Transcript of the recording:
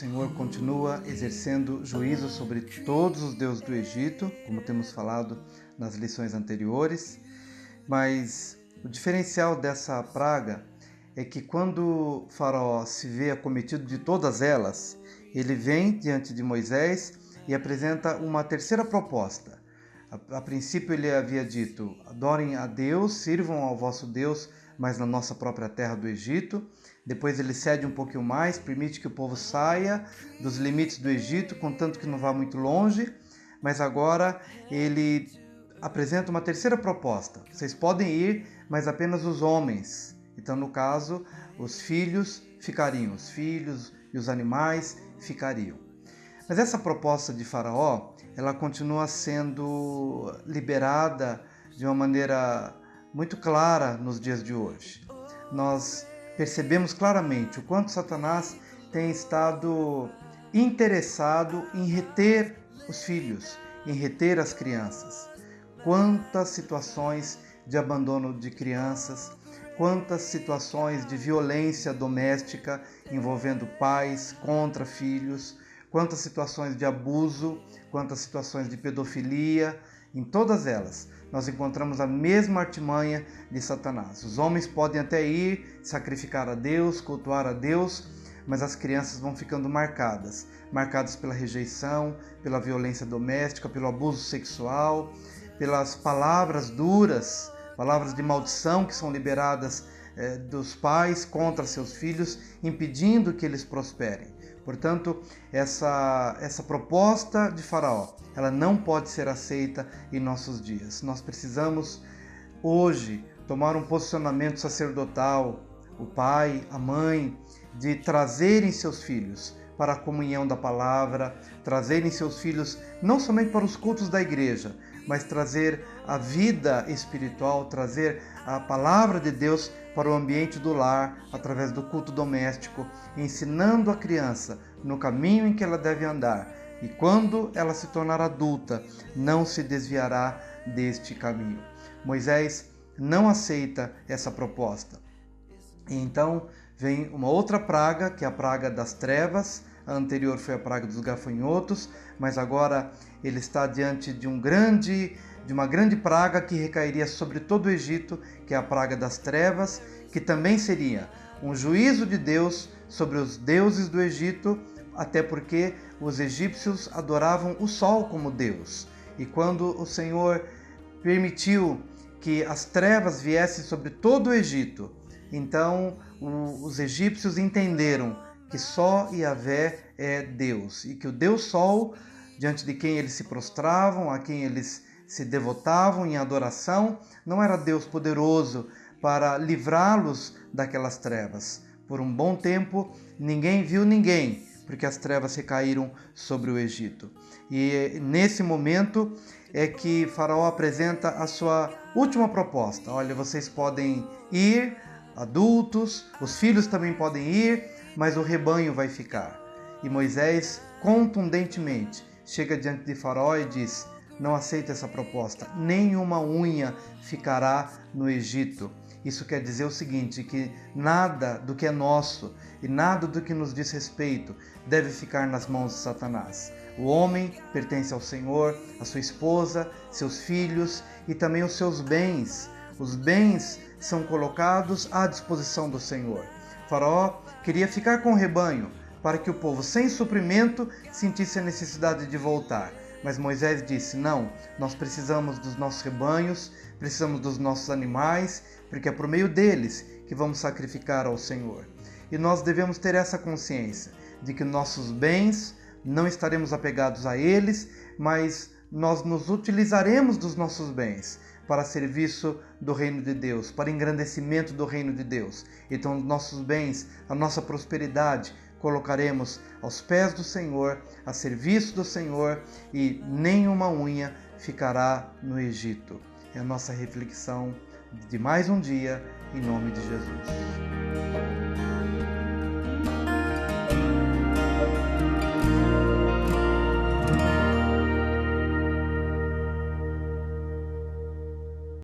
Senhor continua exercendo juízo sobre todos os deuses do Egito, como temos falado nas lições anteriores, mas o diferencial dessa praga é que quando Faraó se vê acometido de todas elas, ele vem diante de Moisés e apresenta uma terceira proposta. A princípio ele havia dito: adorem a Deus, sirvam ao vosso Deus, mas na nossa própria terra do Egito. Depois ele cede um pouquinho mais, permite que o povo saia dos limites do Egito, contanto que não vá muito longe. Mas agora ele apresenta uma terceira proposta: vocês podem ir, mas apenas os homens. Então, no caso, os filhos ficariam, os filhos e os animais ficariam. Mas essa proposta de Faraó, ela continua sendo liberada de uma maneira muito clara nos dias de hoje. Nós percebemos claramente o quanto Satanás tem estado interessado em reter os filhos, em reter as crianças. Quantas situações de abandono de crianças, quantas situações de violência doméstica envolvendo pais contra filhos, quantas situações de abuso, quantas situações de pedofilia. Em todas elas, nós encontramos a mesma artimanha de Satanás. Os homens podem até ir sacrificar a Deus, cultuar a Deus, mas as crianças vão ficando marcadas pela rejeição, pela violência doméstica, pelo abuso sexual, pelas palavras duras, palavras de maldição que são liberadas dos pais contra seus filhos, impedindo que eles prosperem. Portanto, essa proposta de Faraó, ela não pode ser aceita em nossos dias. Nós precisamos hoje tomar um posicionamento sacerdotal, o pai, a mãe, de trazerem seus filhos para a comunhão da palavra, trazerem seus filhos não somente para os cultos da igreja, mas trazer a vida espiritual, trazer a palavra de Deus para o ambiente do lar, através do culto doméstico, ensinando a criança no caminho em que ela deve andar. E quando ela se tornar adulta, não se desviará deste caminho. Moisés não aceita essa proposta. E então vem uma outra praga, que é a praga das trevas. A anterior foi a praga dos gafanhotos, mas agora ele está diante de uma grande praga que recairia sobre todo o Egito, que é a praga das trevas, que também seria um juízo de Deus sobre os deuses do Egito, até porque os egípcios adoravam o sol como Deus. E quando o Senhor permitiu que as trevas viessem sobre todo o Egito, então os egípcios entenderam que só Yahvé é Deus e que o Deus Sol, diante de quem eles se prostravam, a quem eles se devotavam em adoração, não era Deus poderoso para livrá-los daquelas trevas. Por um bom tempo, ninguém viu ninguém, porque as trevas recaíram sobre o Egito. E nesse momento é que Faraó apresenta a sua última proposta. Olha, vocês podem ir, adultos, os filhos também podem ir, mas o rebanho vai ficar. E Moisés, contundentemente, chega diante de Faraó e diz: não aceita essa proposta, nenhuma unha ficará no Egito. Isso quer dizer o seguinte, que nada do que é nosso e nada do que nos diz respeito deve ficar nas mãos de Satanás. O homem pertence ao Senhor, a sua esposa, seus filhos e também os seus bens. Os bens são colocados à disposição do Senhor. Faraó queria ficar com o rebanho para que o povo sem suprimento sentisse a necessidade de voltar. Mas Moisés disse: não, nós precisamos dos nossos rebanhos, precisamos dos nossos animais, porque é por meio deles que vamos sacrificar ao Senhor. E nós devemos ter essa consciência de que nossos bens, não estaremos apegados a eles, mas nós nos utilizaremos dos nossos bens para serviço do reino de Deus, para engrandecimento do reino de Deus. Então, os nossos bens, a nossa prosperidade, colocaremos aos pés do Senhor, a serviço do Senhor, e nenhuma unha ficará no Egito. É a nossa reflexão de mais um dia, em nome de Jesus.